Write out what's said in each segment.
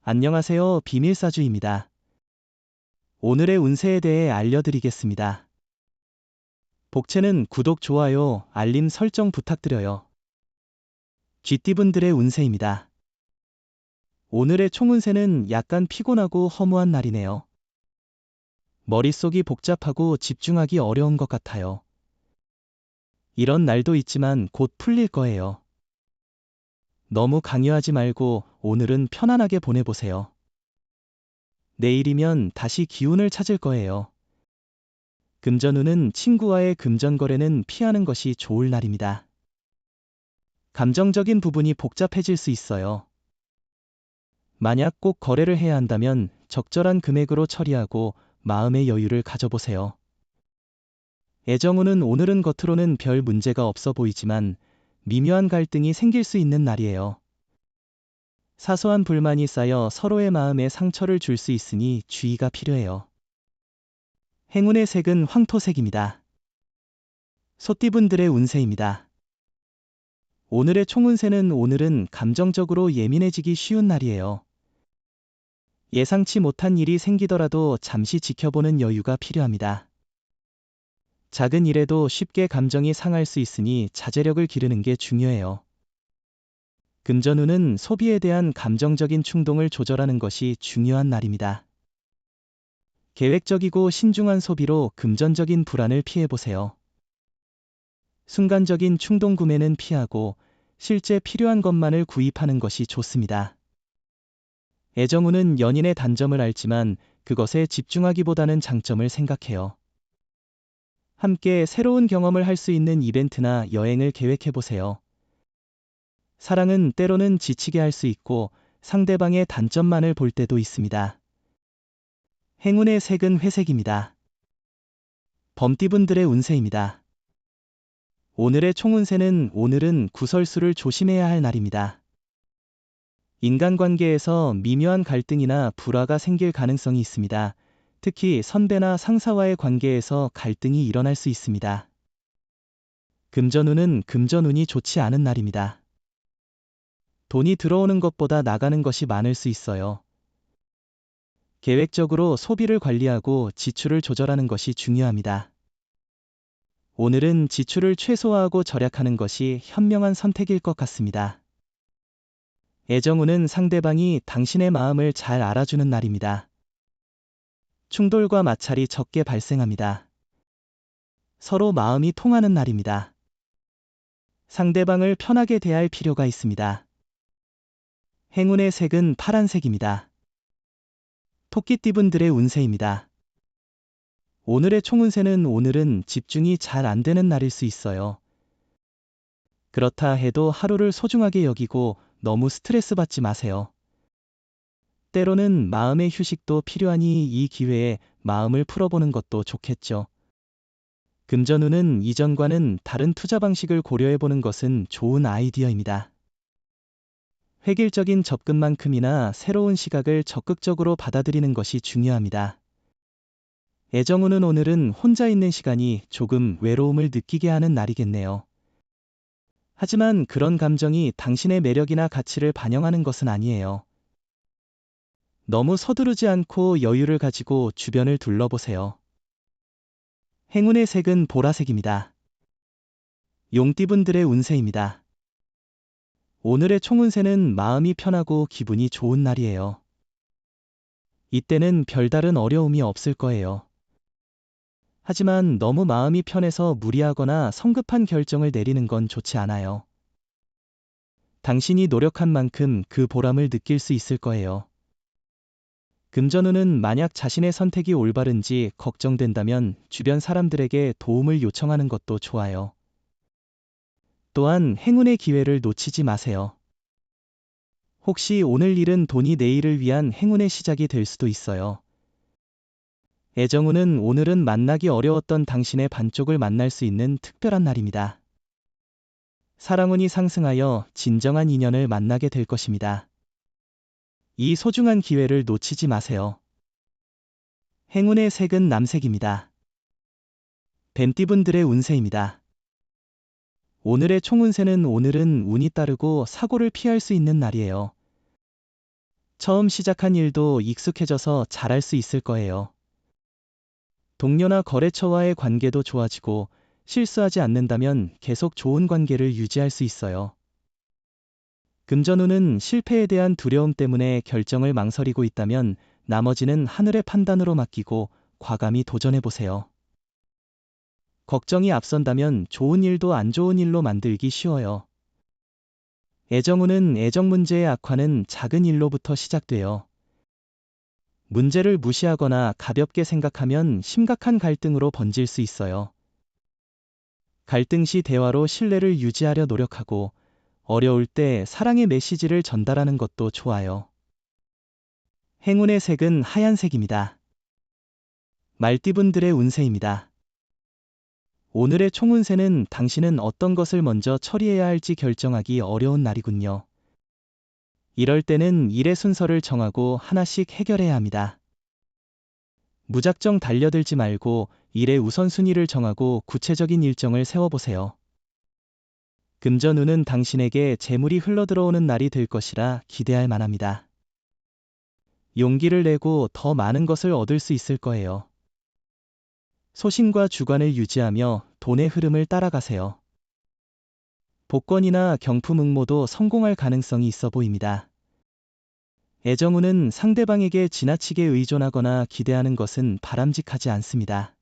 안녕하세요. 비밀사주입니다. 오늘의 운세에 대해 알려드리겠습니다. 복채는 구독, 좋아요, 알림 설정 부탁드려요. 쥐띠분들의 운세입니다. 오늘의 총운세는 약간 피곤하고 허무한 날이네요. 머릿속이 복잡하고 집중하기 어려운 것 같아요. 이런 날도 있지만 곧 풀릴 거예요. 너무 강요하지 말고 오늘은 편안하게 보내보세요. 내일이면 다시 기운을 찾을 거예요. 금전운은 친구와의 금전거래는 피하는 것이 좋을 날입니다. 감정적인 부분이 복잡해질 수 있어요. 만약 꼭 거래를 해야 한다면 적절한 금액으로 처리하고 마음의 여유를 가져보세요. 애정운은 오늘은 겉으로는 별 문제가 없어 보이지만 미묘한 갈등이 생길 수 있는 날이에요. 사소한 불만이 쌓여 서로의 마음에 상처를 줄 수 있으니 주의가 필요해요. 행운의 색은 황토색입니다. 소띠분들의 운세입니다. 오늘의 총운세는 오늘은 감정적으로 예민해지기 쉬운 날이에요. 예상치 못한 일이 생기더라도 잠시 지켜보는 여유가 필요합니다. 작은 일에도 쉽게 감정이 상할 수 있으니 자제력을 기르는 게 중요해요. 금전운은 소비에 대한 감정적인 충동을 조절하는 것이 중요한 날입니다. 계획적이고 신중한 소비로 금전적인 불안을 피해보세요. 순간적인 충동 구매는 피하고 실제 필요한 것만을 구입하는 것이 좋습니다. 애정운은 연인의 단점을 알지만 그것에 집중하기보다는 장점을 생각해요. 함께 새로운 경험을 할 수 있는 이벤트나 여행을 계획해보세요. 사랑은 때로는 지치게 할 수 있고 상대방의 단점만을 볼 때도 있습니다. 행운의 색은 회색입니다. 범띠분들의 운세입니다. 오늘의 총운세는 오늘은 구설수를 조심해야 할 날입니다. 인간관계에서 미묘한 갈등이나 불화가 생길 가능성이 있습니다. 특히 선배나 상사와의 관계에서 갈등이 일어날 수 있습니다. 금전운은 금전운이 좋지 않은 날입니다. 돈이 들어오는 것보다 나가는 것이 많을 수 있어요. 계획적으로 소비를 관리하고 지출을 조절하는 것이 중요합니다. 오늘은 지출을 최소화하고 절약하는 것이 현명한 선택일 것 같습니다. 애정운은 상대방이 당신의 마음을 잘 알아주는 날입니다. 충돌과 마찰이 적게 발생합니다. 서로 마음이 통하는 날입니다. 상대방을 편하게 대할 필요가 있습니다. 행운의 색은 파란색입니다. 토끼띠분들의 운세입니다. 오늘의 총운세는 오늘은 집중이 잘 안 되는 날일 수 있어요. 그렇다 해도 하루를 소중하게 여기고 너무 스트레스 받지 마세요. 때로는 마음의 휴식도 필요하니 이 기회에 마음을 풀어보는 것도 좋겠죠. 금전운은 이전과는 다른 투자 방식을 고려해보는 것은 좋은 아이디어입니다. 획일적인 접근만큼이나 새로운 시각을 적극적으로 받아들이는 것이 중요합니다. 애정운은 오늘은 혼자 있는 시간이 조금 외로움을 느끼게 하는 날이겠네요. 하지만 그런 감정이 당신의 매력이나 가치를 반영하는 것은 아니에요. 너무 서두르지 않고 여유를 가지고 주변을 둘러보세요. 행운의 색은 보라색입니다. 용띠분들의 운세입니다. 오늘의 총운세는 마음이 편하고 기분이 좋은 날이에요. 이때는 별다른 어려움이 없을 거예요. 하지만 너무 마음이 편해서 무리하거나 성급한 결정을 내리는 건 좋지 않아요. 당신이 노력한 만큼 그 보람을 느낄 수 있을 거예요. 금전운은 만약 자신의 선택이 올바른지 걱정된다면 주변 사람들에게 도움을 요청하는 것도 좋아요. 또한 행운의 기회를 놓치지 마세요. 혹시 오늘 일은 돈이 내일을 위한 행운의 시작이 될 수도 있어요. 애정운은 오늘은 만나기 어려웠던 당신의 반쪽을 만날 수 있는 특별한 날입니다. 사랑운이 상승하여 진정한 인연을 만나게 될 것입니다. 이 소중한 기회를 놓치지 마세요. 행운의 색은 남색입니다. 뱀띠분들의 운세입니다. 오늘의 총운세는 오늘은 운이 따르고 사고를 피할 수 있는 날이에요. 처음 시작한 일도 익숙해져서 잘할 수 있을 거예요. 동료나 거래처와의 관계도 좋아지고 실수하지 않는다면 계속 좋은 관계를 유지할 수 있어요. 금전운은 실패에 대한 두려움 때문에 결정을 망설이고 있다면 나머지는 하늘의 판단으로 맡기고 과감히 도전해보세요. 걱정이 앞선다면 좋은 일도 안 좋은 일로 만들기 쉬워요. 애정운은 애정 문제의 악화는 작은 일로부터 시작돼요. 문제를 무시하거나 가볍게 생각하면 심각한 갈등으로 번질 수 있어요. 갈등 시 대화로 신뢰를 유지하려 노력하고 어려울 때 사랑의 메시지를 전달하는 것도 좋아요. 행운의 색은 하얀색입니다. 말띠분들의 운세입니다. 오늘의 총운세는 당신은 어떤 것을 먼저 처리해야 할지 결정하기 어려운 날이군요. 이럴 때는 일의 순서를 정하고 하나씩 해결해야 합니다. 무작정 달려들지 말고 일의 우선순위를 정하고 구체적인 일정을 세워보세요. 금전운은 당신에게 재물이 흘러들어오는 날이 될 것이라 기대할 만합니다. 용기를 내고 더 많은 것을 얻을 수 있을 거예요. 소신과 주관을 유지하며 돈의 흐름을 따라가세요. 복권이나 경품 응모도 성공할 가능성이 있어 보입니다. 애정운은 상대방에게 지나치게 의존하거나 기대하는 것은 바람직하지 않습니다.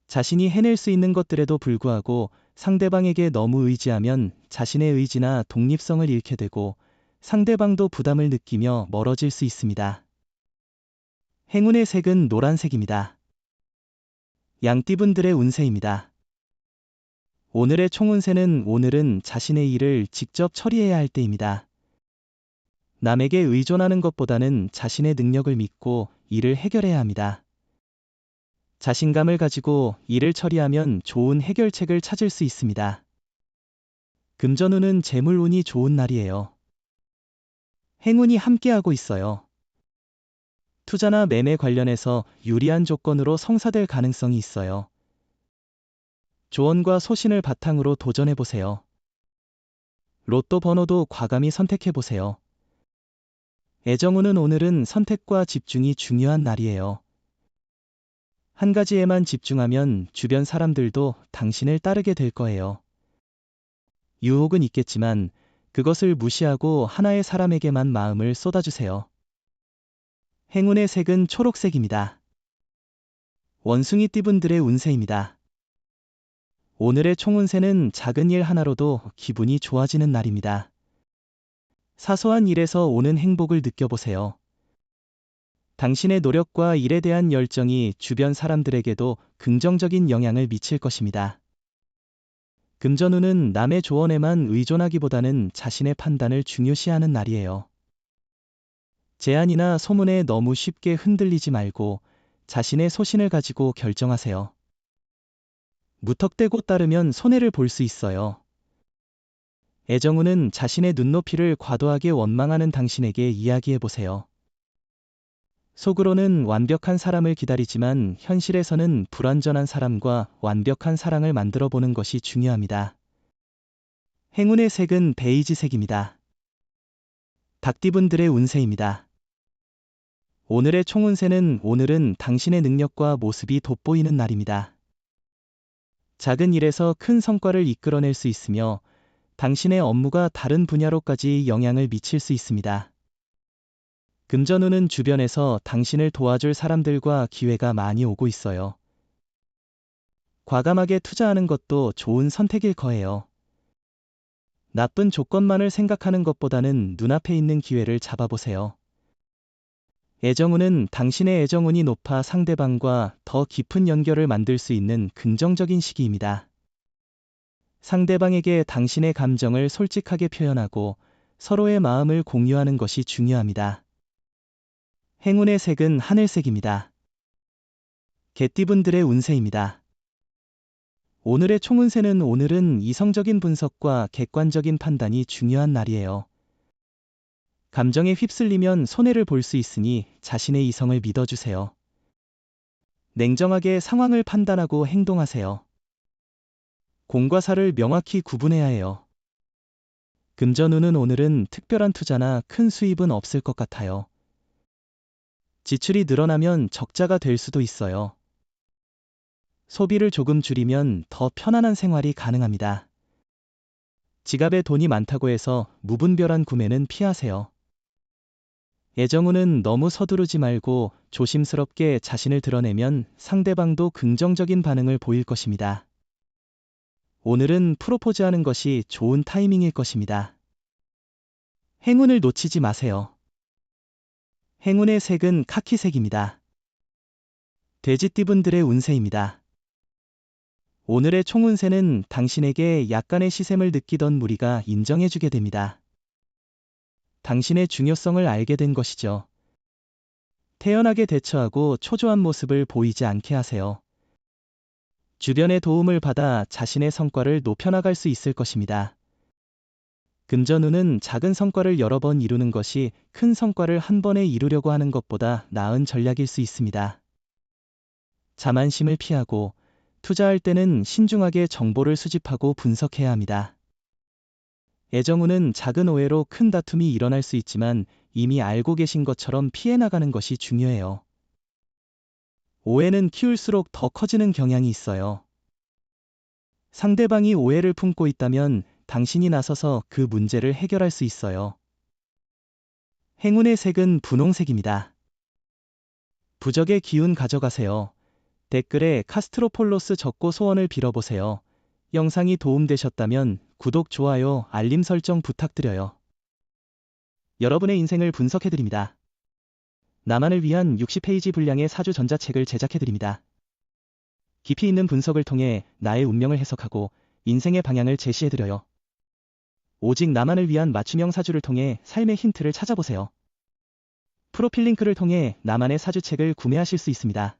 자신이 해낼 수 있는 것들에도 불구하고 상대방에게 너무 의지하면 자신의 의지나 독립성을 잃게 되고 상대방도 부담을 느끼며 멀어질 수 있습니다. 행운의 색은 노란색입니다. 양띠분들의 운세입니다. 오늘의 총운세는 오늘은 자신의 일을 직접 처리해야 할 때입니다. 남에게 의존하는 것보다는 자신의 능력을 믿고 일을 해결해야 합니다. 자신감을 가지고 일을 처리하면 좋은 해결책을 찾을 수 있습니다. 금전운은 재물운이 좋은 날이에요. 행운이 함께하고 있어요. 투자나 매매 관련해서 유리한 조건으로 성사될 가능성이 있어요. 조언과 소신을 바탕으로 도전해보세요. 로또 번호도 과감히 선택해보세요. 애정운은 오늘은 선택과 집중이 중요한 날이에요. 한 가지에만 집중하면 주변 사람들도 당신을 따르게 될 거예요. 유혹은 있겠지만 그것을 무시하고 하나의 사람에게만 마음을 쏟아주세요. 행운의 색은 초록색입니다. 원숭이 띠분들의 운세입니다. 오늘의 총운세는 작은 일 하나로도 기분이 좋아지는 날입니다. 사소한 일에서 오는 행복을 느껴보세요. 당신의 노력과 일에 대한 열정이 주변 사람들에게도 긍정적인 영향을 미칠 것입니다. 금전운은 남의 조언에만 의존하기보다는 자신의 판단을 중요시하는 날이에요. 제안이나 소문에 너무 쉽게 흔들리지 말고 자신의 소신을 가지고 결정하세요. 무턱대고 따르면 손해를 볼 수 있어요. 애정운은 자신의 눈높이를 과도하게 원망하는 당신에게 이야기해보세요. 속으로는 완벽한 사람을 기다리지만 현실에서는 불완전한 사람과 완벽한 사랑을 만들어 보는 것이 중요합니다. 행운의 색은 베이지색입니다. 닭띠분들의 운세입니다. 오늘의 총운세는 오늘은 당신의 능력과 모습이 돋보이는 날입니다. 작은 일에서 큰 성과를 이끌어낼 수 있으며 당신의 업무가 다른 분야로까지 영향을 미칠 수 있습니다. 금전운은 주변에서 당신을 도와줄 사람들과 기회가 많이 오고 있어요. 과감하게 투자하는 것도 좋은 선택일 거예요. 나쁜 조건만을 생각하는 것보다는 눈앞에 있는 기회를 잡아보세요. 애정운은 당신의 애정운이 높아 상대방과 더 깊은 연결을 만들 수 있는 긍정적인 시기입니다. 상대방에게 당신의 감정을 솔직하게 표현하고 서로의 마음을 공유하는 것이 중요합니다. 행운의 색은 하늘색입니다. 개띠분들의 운세입니다. 오늘의 총운세는 오늘은 이성적인 분석과 객관적인 판단이 중요한 날이에요. 감정에 휩쓸리면 손해를 볼 수 있으니 자신의 이성을 믿어주세요. 냉정하게 상황을 판단하고 행동하세요. 공과 사를 명확히 구분해야 해요. 금전운은 오늘은 특별한 투자나 큰 수입은 없을 것 같아요. 지출이 늘어나면 적자가 될 수도 있어요. 소비를 조금 줄이면 더 편안한 생활이 가능합니다. 지갑에 돈이 많다고 해서 무분별한 구매는 피하세요. 애정운은 너무 서두르지 말고 조심스럽게 자신을 드러내면 상대방도 긍정적인 반응을 보일 것입니다. 오늘은 프로포즈하는 것이 좋은 타이밍일 것입니다. 행운을 놓치지 마세요. 행운의 색은 카키색입니다. 돼지띠분들의 운세입니다. 오늘의 총운세는 당신에게 약간의 시샘을 느끼던 무리가 인정해주게 됩니다. 당신의 중요성을 알게 된 것이죠. 태연하게 대처하고 초조한 모습을 보이지 않게 하세요. 주변의 도움을 받아 자신의 성과를 높여나갈 수 있을 것입니다. 금전운은 작은 성과를 여러 번 이루는 것이 큰 성과를 한 번에 이루려고 하는 것보다 나은 전략일 수 있습니다. 자만심을 피하고 투자할 때는 신중하게 정보를 수집하고 분석해야 합니다. 애정운은 작은 오해로 큰 다툼이 일어날 수 있지만 이미 알고 계신 것처럼 피해 나가는 것이 중요해요. 오해는 키울수록 더 커지는 경향이 있어요. 상대방이 오해를 품고 있다면 당신이 나서서 그 문제를 해결할 수 있어요. 행운의 색은 분홍색입니다. 부적의 기운 가져가세요. 댓글에 카스트로폴로스 적고 소원을 빌어보세요. 영상이 도움되셨다면 구독, 좋아요, 알림 설정 부탁드려요. 여러분의 인생을 분석해드립니다. 나만을 위한 60페이지 분량의 사주 전자책을 제작해드립니다. 깊이 있는 분석을 통해 나의 운명을 해석하고 인생의 방향을 제시해드려요. 오직 나만을 위한 맞춤형 사주를 통해 삶의 힌트를 찾아보세요. 프로필 링크를 통해 나만의 사주책을 구매하실 수 있습니다.